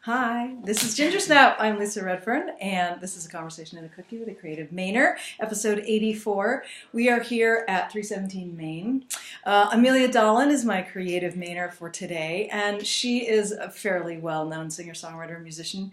Hi, this is Gingersnap. I'm Lisa Redfern, and this is a conversation in a cookie with a creative Mainer, episode 84. We are here at 317 Main. Emilia Dahlin is my creative Mainer for today, and she is a fairly well-known singer-songwriter, musician,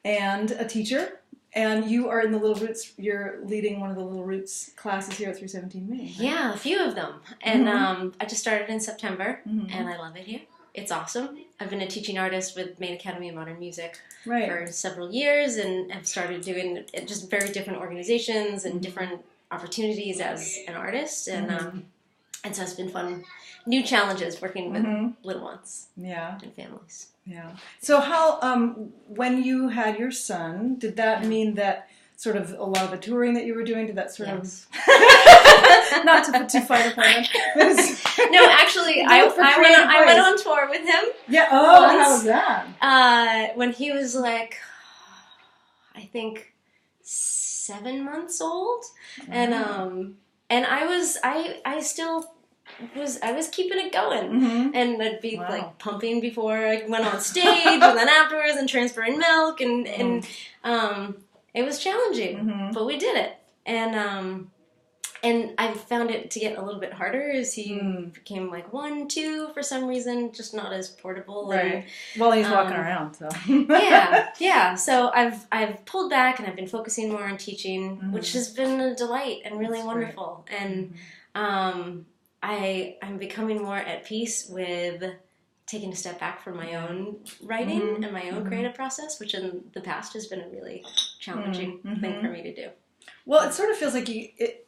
and a teacher. And you are in the Little Roots, you're leading one of the Little Roots classes here at 317 Main. Right? Yeah, a few of them. And I just started in September, and I love it here. It's awesome. I've been a teaching artist with Maine Academy of Modern Music for several years, and have started doing just very different organizations and different opportunities as an artist. And so it's been fun. New challenges working with little ones and families. Yeah. So how, when you had your son, did that mean that sort of a lot of the touring that you were doing, did that sort of, not to put too fine a point on, no, actually, I went on tour with him. Yeah. Oh, once, how was that? When he was like, I think 7 months old, and I was keeping it going, and I'd be like pumping before I went on stage, and then afterwards, and transferring milk, and it was challenging, but we did it, and I found it to get a little bit harder as he became like 1, 2 for some reason, just not as portable. Right. Well, he's walking around, so. yeah. So I've pulled back and I've been focusing more on teaching, which has been a delight and really wonderful. Great. And I'm becoming more at peace with taking a step back from my own writing and my own creative process, which in the past has been a really challenging thing for me to do. Well, it sort of feels like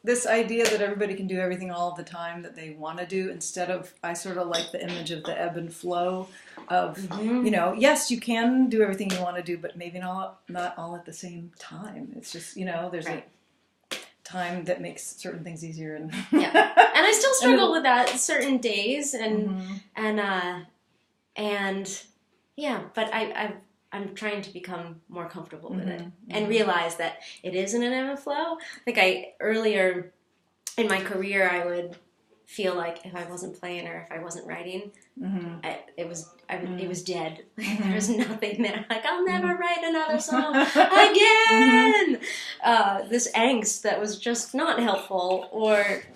this idea that everybody can do everything all of the time that they want to do, instead of, I sort of like the image of the ebb and flow of, yes, you can do everything you want to do, but maybe not all at the same time. It's just, there's a time that makes certain things easier. And I still struggle with that certain days, but I'm trying to become more comfortable with it and realize that it isn't an ebb and flow. I think earlier in my career, I would feel like if I wasn't playing or if I wasn't writing, it was dead. There was nothing there. Like, I'll never write another song again. This angst that was just not helpful,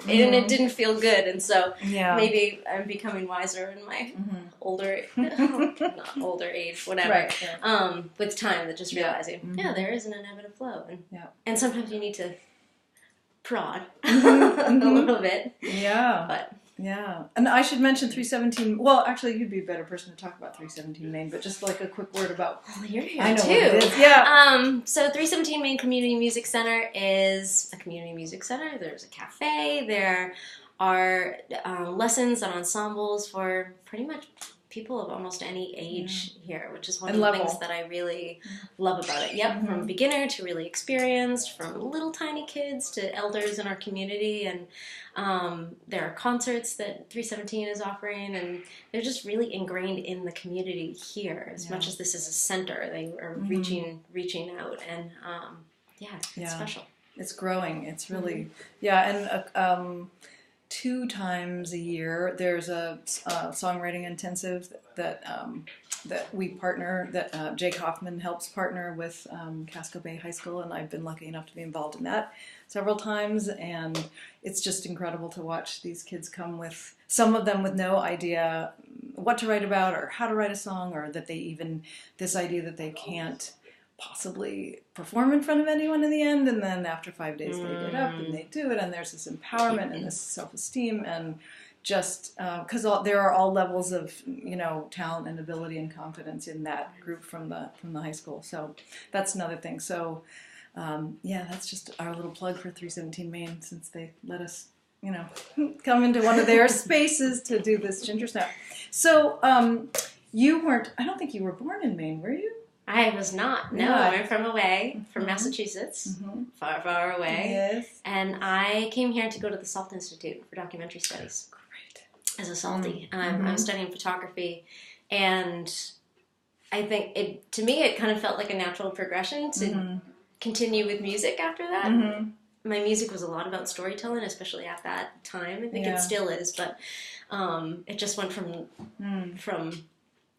and it didn't feel good. And so maybe I'm becoming wiser in my not older age, whatever. Right. With time, that just realizing, there isn't an ebb and flow, and sometimes you need to prod a little bit. And I should mention 317. Well, actually, you'd be a better person to talk about 317 Main, but just like a quick word about. Well, you're here I know too. What it is. Yeah. So 317 Main Community Music Center is a community music center. There's a cafe. There are lessons and ensembles for pretty much people of almost any age here, which is one of the things that I really love about it. From beginner to really experienced, from little tiny kids to elders in our community, and there are concerts that 317 is offering, and they're just really ingrained in the community here. As much as this is a center, they are reaching out, and it's special. It's growing. It's really and 2 times a year, there's a songwriting intensive that we partner, that Jake Hoffman helps partner with Casco Bay High School, and I've been lucky enough to be involved in that several times, and it's just incredible to watch these kids come with, some of them with no idea what to write about or how to write a song, or that they even, this idea that they can't possibly perform in front of anyone in the end, and then after 5 days they get up and they do it, and there's this empowerment and this self-esteem, and just because there are all levels of talent and ability and confidence in that group from the high school. So that's another thing. So that's just our little plug for 317 Main, since they let us come into one of their spaces to do this Gingersnap. So I don't think you were born in Maine, were you? I was not. No, I'm from Massachusetts, far, far away. Yes. And I came here to go to the Salt Institute for documentary studies. Great. As a salty. I'm studying photography, and I think to me it kind of felt like a natural progression to continue with music after that. My music was a lot about storytelling, especially at that time. I think it still is, but it just went from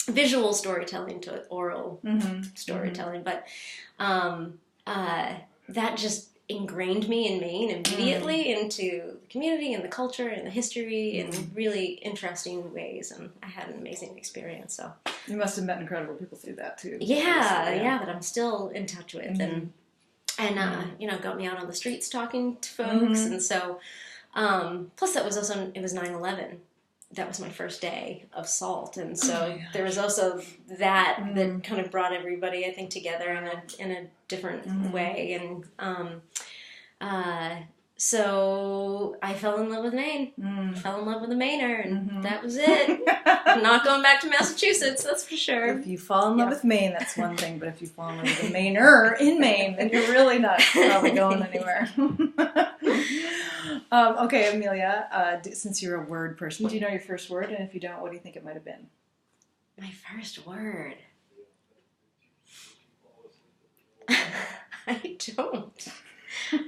visual storytelling to oral storytelling, but that just ingrained me in Maine immediately into the community and the culture and the history in really interesting ways, and I had an amazing experience. So you must have met incredible people through that too. Yeah, that I'm still in touch with, and got me out on the streets talking to folks, and so plus that was also, it was 9/11. That was my first day of SALT, and so there was also that kind of brought everybody, I think, together in a different way, and so I fell in love with Maine. Fell in love with a Mainer, and that was it. I'm not going back to Massachusetts, that's for sure. If you fall in love with Maine, that's one thing, but if you fall in love with a Mainer in Maine, then you're really not probably going anywhere. Okay, Emilia, since you're a word person, do you know your first word? And if you don't, what do you think it might have been? My first word? I don't.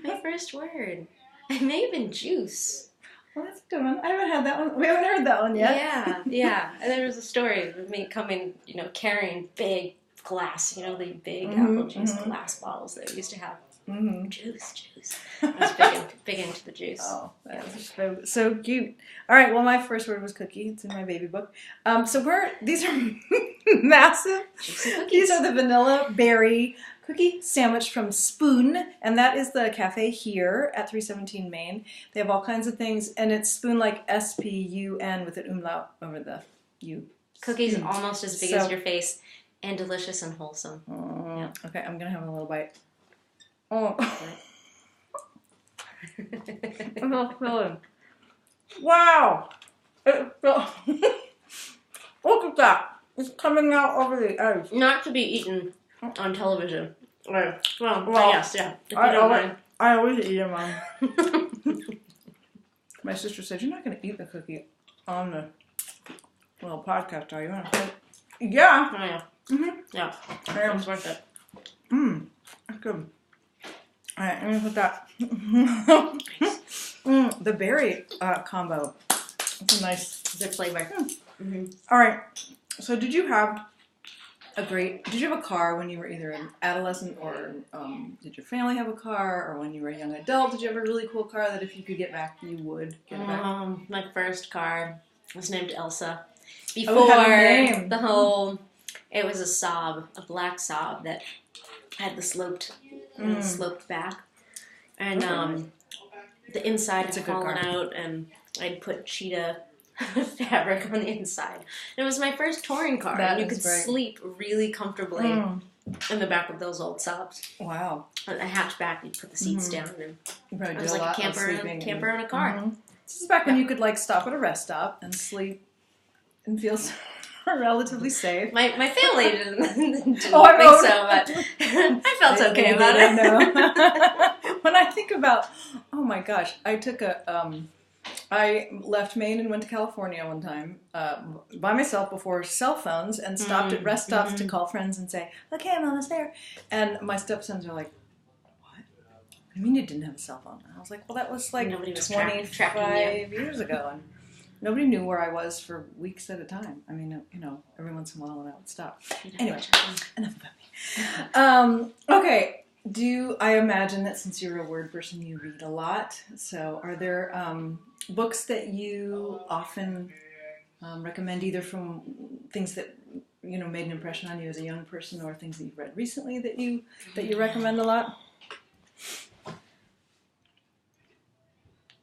My first word. It may have been juice. Well, that's a good one. I haven't had that one. We haven't heard that one yet. Yeah. And there was a story of me coming, carrying big glass, the big apple juice glass bottles that we used to have. Juice. I was big into the juice. Oh, that's so cute. All right, well, my first word was cookie. It's in my baby book. These are massive. These are the vanilla berry cookie sandwich from Spoon, and that is the cafe here at 317 Main. They have all kinds of things, and it's Spoon like S-P-U-N with an umlaut over the U. Cookies almost as big as your face, and delicious and wholesome. Okay, I'm going to have a little bite. Oh. Wow! Look at that! It's coming out over the edge. Not to be eaten on television. Well, yes, yeah. I always eat them on. My sister said, "You're not going to eat the cookie on the little podcast, are you?" Yeah. Oh, yeah. Yeah. It's worth it. That's good. All right, I'm going to put that. The berry combo. It's a nice good flavor. All right. So did you have a car when you were either an adolescent or did your family have a car, or when you were a young adult, did you have a really cool car that if you could get back, you would get it back? My first car was named Elsa. It had a name. It was a Saab, a black Saab that had the sloped back, and the inside had fallen out, and I'd put cheetah fabric on the inside. And it was my first touring car, and you could sleep really comfortably in the back of those old Saabs. Wow! A hatchback, you'd put the seats down, and it was like a camper in a car. This is back when you could stop at a rest stop and sleep and feel relatively safe. My family didn't think so, but I felt okay about it. No. When I think about, oh my gosh, I left Maine and went to California one time by myself before cell phones, and stopped at rest stops to call friends and say, "Okay, I'm almost there." And my stepsons are like, "What? I mean, you didn't have a cell phone?" And I was like, "Well, that was like 25 years ago, and nobody knew where I was for weeks at a time. I mean, every once in a while, and I would stop." Anyway, enough about me. Okay. I imagine that since you're a word person, you read a lot. So are there books that you often recommend, either from things that made an impression on you as a young person, or things that you've read recently that you recommend a lot?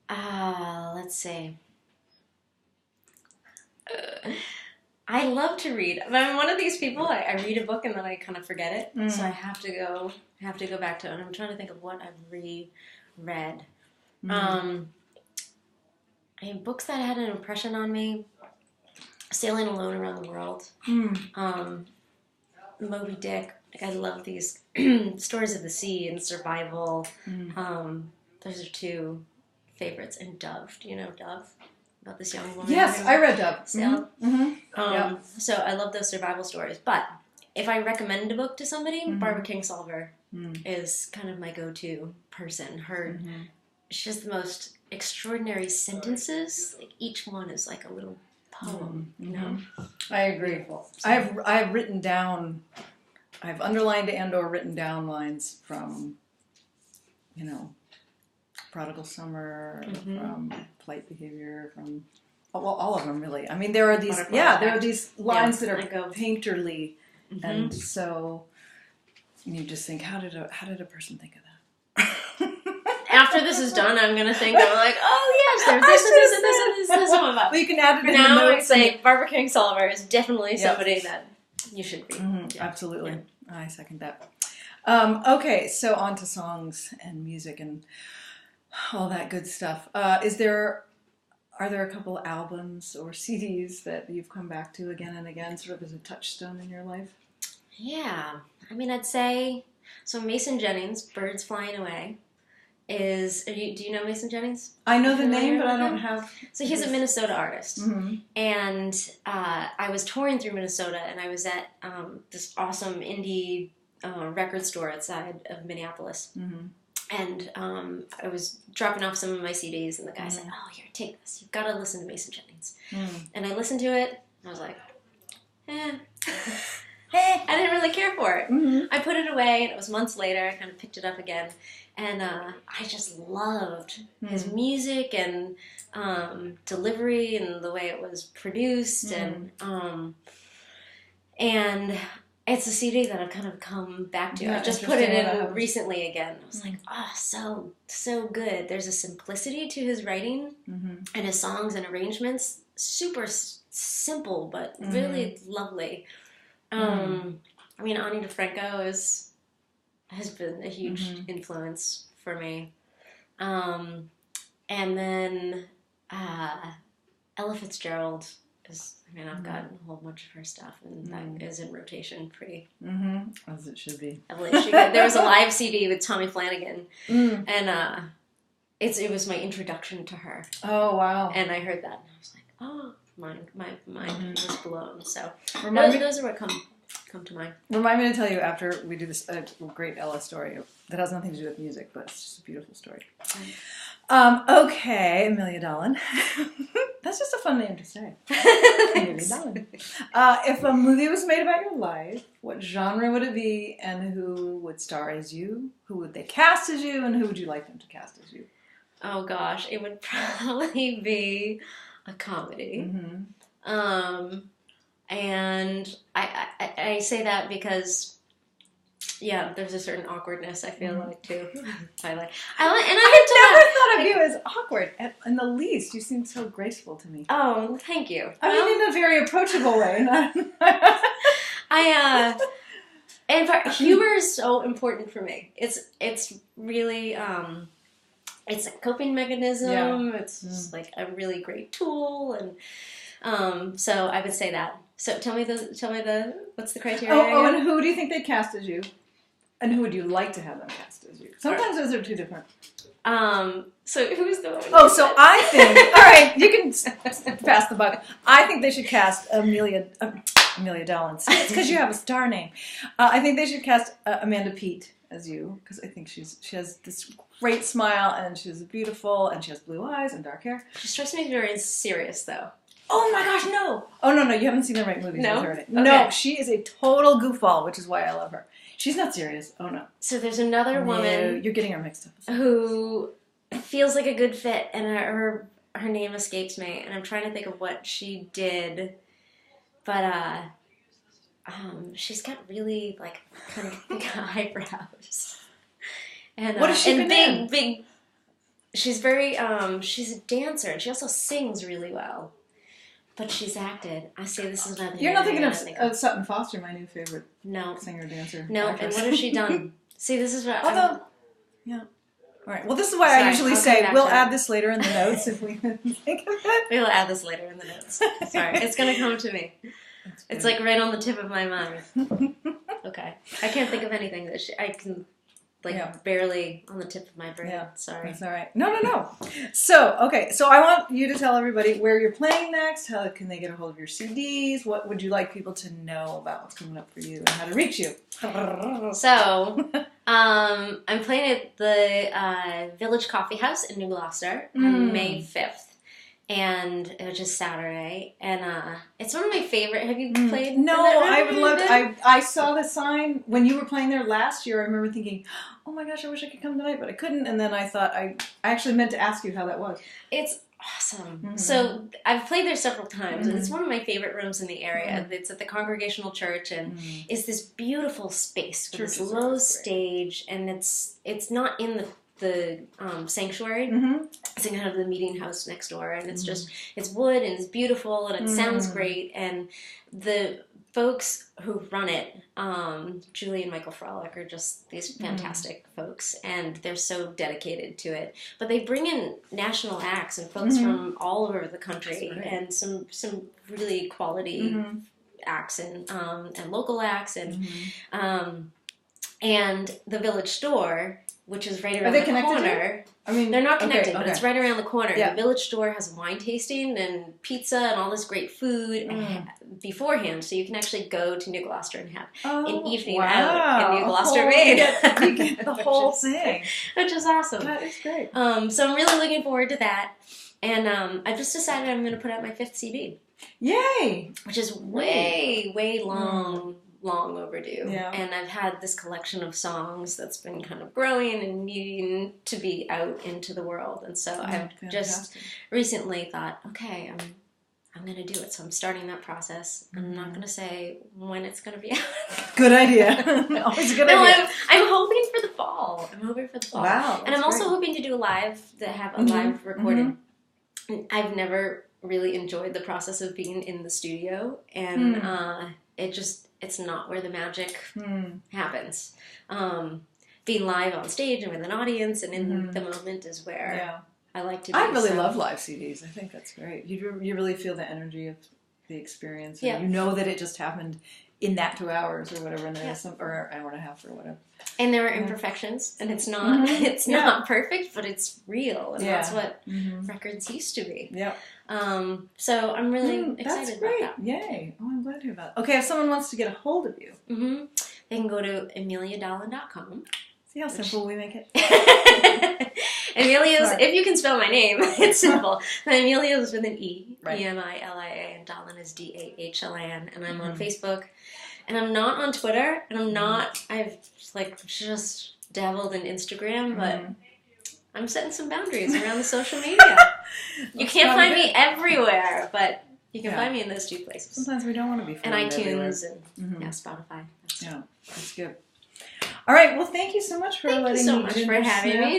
Let's see. I love to read. I'm one of these people. I read a book and then I kind of forget it, so I have to go back to it. And I'm trying to think of what I've reread. Books that had an impression on me: Sailing Alone Around the World, Moby Dick. I love these stories of the sea and survival. Those are two favorites. And Dove. Do you know Dove? About this young woman. Yes, I read Dove. So I love those survival stories. But if I recommend a book to somebody, Barbara Kingsolver is kind of my go-to person. She has the most extraordinary sentences. Like, each one is like a little poem. You know, I agree. Beautiful. I've written down, I've underlined and/or written down lines from, Prodigal Summer, from Polite Behavior, from all of them really. I mean, there are these lines that are painterly, and so you just think, how did a person think of that? After this is done, I'm gonna think, oh yes, there's this one about. Well, you can add it For in now, the notes. it's like Barbara King-Solver is definitely somebody that you should read. Yeah. Absolutely, I second that. Okay, so on to songs and music and all that good stuff. Are there a couple albums or CDs that you've come back to again and again, sort of as a touchstone in your life? Yeah, I mean, I'd say so. Mason Jennings, "Birds Flying Away," do you know Mason Jennings? I know the name, but I don't have. So he's a Minnesota artist, and I was touring through Minnesota, and I was at this awesome indie record store outside of Minneapolis. And I was dropping off some of my CDs, and the guy said, "Oh, here, take this. You've got to listen to Mason Jennings." And I listened to it, and I was like, I didn't really care for it. I put it away, and it was months later. I kind of picked it up again, and I just loved his music and delivery and the way it was produced, and it's a CD that I've kind of come back to. I just put it in recently again. I was like, so good. There's a simplicity to his writing and his songs and arrangements. Super simple, but really lovely. I mean, Ani DeFranco has been a huge influence for me. And then Ella Fitzgerald I've gotten a whole bunch of her stuff, and that is in rotation pretty. As it should be. There was a live CD with Tommy Flanagan, and it was my introduction to her. Oh, wow. And I heard that, and I was like, oh, my mind was blown. So those are what come to mind. Remind me to tell you after we do this great Ella story that has nothing to do with music, but it's just a beautiful story. Okay, Emilia Dahlin. That's just a fun name to say. Emilia Dahlin. If a movie was made about your life, what genre would it be, and who would star as you? Who would they cast as you, and who would you like them to cast as you? Oh gosh, it would probably be a comedy. And I say that because there's a certain awkwardness I feel like too. I never thought of you as awkward in the least. You seem so graceful to me. Oh, thank you. I mean, in a very approachable way. And humor is so important for me. It's really it's a coping mechanism. Yeah. It's just like a really great tool, and so I would say that. So tell me what's the criteria? Oh, and who do you think they'd cast as you? And who would you like to have them cast as you? Sometimes those are two different. So who's the one? Oh, so I think, all right, you can pass the buck. I think they should cast Emilia Dahlin. It's because you have a star name. I think they should cast Amanda Peet as you, because I think she has this great smile, and she's beautiful, and she has blue eyes and dark hair. She strikes me as very serious, though. Oh my gosh, no! Oh, no, you haven't seen the right movies. No? Okay. No, she is a total goofball, which is why I love her. She's not serious. Oh, no. So there's another woman... You're getting her mixed up. Who feels like a good fit, and her name escapes me, and I'm trying to think of what she did, but she's got really, like, kind of big eyebrows. And, what has she been in? Big... She's very, she's a dancer, and she also sings really well. But she's acted. I say this is another. You're not thinking of Sutton Foster, my new favorite singer-dancer. No, actress. And what has she done? See, this is what yeah. All right. Well, this is why I usually say we'll add this later in the notes if we think of it. We'll add this later in the notes. Sorry, it's going to come to me. It's like right on the tip of my mind. Okay. I can't think of anything that I can... barely on the tip of my brain. Yeah, sorry. That's all right. No. So, okay. So I want you to tell everybody where you're playing next. How can they get a hold of your CDs? What would you like people to know about what's coming up for you and how to reach you? So, I'm playing at the Village Coffee House in New Gloucester on May 5th. which is Saturday, and it's one of my favorite. Have you played? No, I would love to. I saw the sign when you were playing there last year. I remember thinking, oh my gosh, I wish I could come tonight, but I couldn't. And then I thought I actually meant to ask you how that was. It's awesome. So I've played there several times, and it's one of my favorite rooms in the area. It's at the Congregational Church, and it's this beautiful space with this low stage, and it's not in the sanctuary. It's in kind of the meeting house next door, and it's just it's wood and it's beautiful and it sounds great, and the folks who run it, Julie and Michael Frolic, are just these fantastic folks, and they're so dedicated to it. But they bring in national acts and folks from all over the country, and some really quality acts and local acts, and the Village Store, which is right around the corner. I mean, they're not connected, but it's right around the corner. Yeah. The Village Store has wine tasting and pizza and all this great food beforehand, so you can actually go to New Gloucester and have an evening out in New Gloucester, Maine. You get the whole thing, which is awesome. That is great. So I'm really looking forward to that, and I've just decided I'm going to put out my 5th CD. Yay! Which is way long overdue. Yeah. And I've had this collection of songs that's been kind of growing and needing to be out into the world. And so I've just recently thought, okay, I'm going to do it. So I'm starting that process. I'm not going to say when it's going to be out. Good idea. Always a good idea. I'm hoping for the fall. Wow. And I'm also hoping to do a live recording. I've never really enjoyed the process of being in the studio, and it's not where the magic happens. Being live on stage and with an audience and in the moment is where I like to be. I really love live CDs. I think that's great. You really feel the energy of the experience. And you know that it just happened in that 2 hours or whatever, and there's or an hour and a half or whatever. And there are imperfections, and it's not not perfect, but it's real, and that's what records used to be. Yeah. So I'm really excited about that. Yay! Oh, I'm glad to hear that. Okay, if someone wants to get a hold of you, they can go to emiliadahlin.com. See how simple we make it. Emilia's, if you can spell my name, it's simple. Emilia is with an E, E-M-I-L-I-A, and Dahlin is D-A-H-L-I-N, and I'm on Facebook, and I'm not on Twitter, and I've just dabbled in Instagram, but I'm setting some boundaries around the social media. You can't find me everywhere, but you can find me in those 2 places. Sometimes we don't want to be found and iTunes everywhere. And Spotify. That's good. All right. Well, thank you so much for having me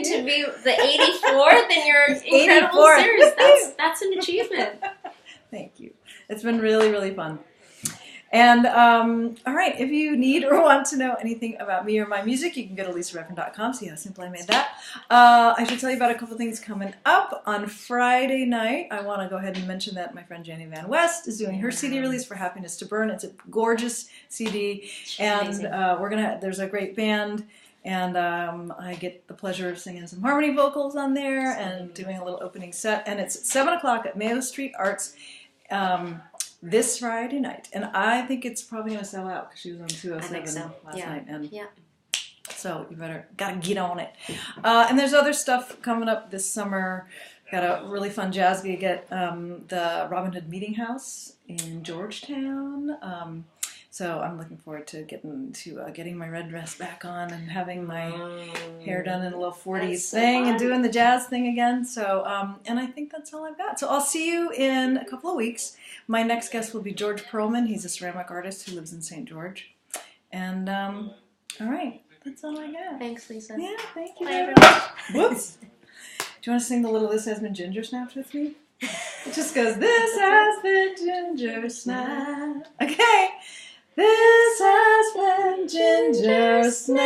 to be the 84th in your 84th. incredible series. That's an achievement. Thank you. It's been really, really fun. And, all right, if you need or want to know anything about me or my music, you can go to lisaredfern.com, see how simple I made that. I should tell you about a couple things coming up. On Friday night, I want to go ahead and mention that my friend Jenny Van West is doing her CD release for Happiness to Burn. It's a gorgeous CD, and there's a great band, and I get the pleasure of singing some harmony vocals on there and doing a little opening set, and it's at 7 o'clock at Mayo Street Arts. This Friday night, and I think it's probably going to sell out because she was on 207 last night, and so you gotta get on it. And there's other stuff coming up this summer. Got a really fun jazz gig at the Robin Hood Meeting House in Georgetown. So I'm looking forward to getting my red dress back on and having my hair done in a little 40s thing and doing the jazz thing again. So, and I think that's all I've got. So I'll see you in a couple of weeks. My next guest will be George Perlman. He's a ceramic artist who lives in St. George. And, all right, that's all I got. Thanks, Lisa. Yeah, thank you very much. Whoops. Do you want to sing the little This Has Been Gingersnapped with me? It just goes, this has been Gingersnap. Okay. This has been Gingersnap.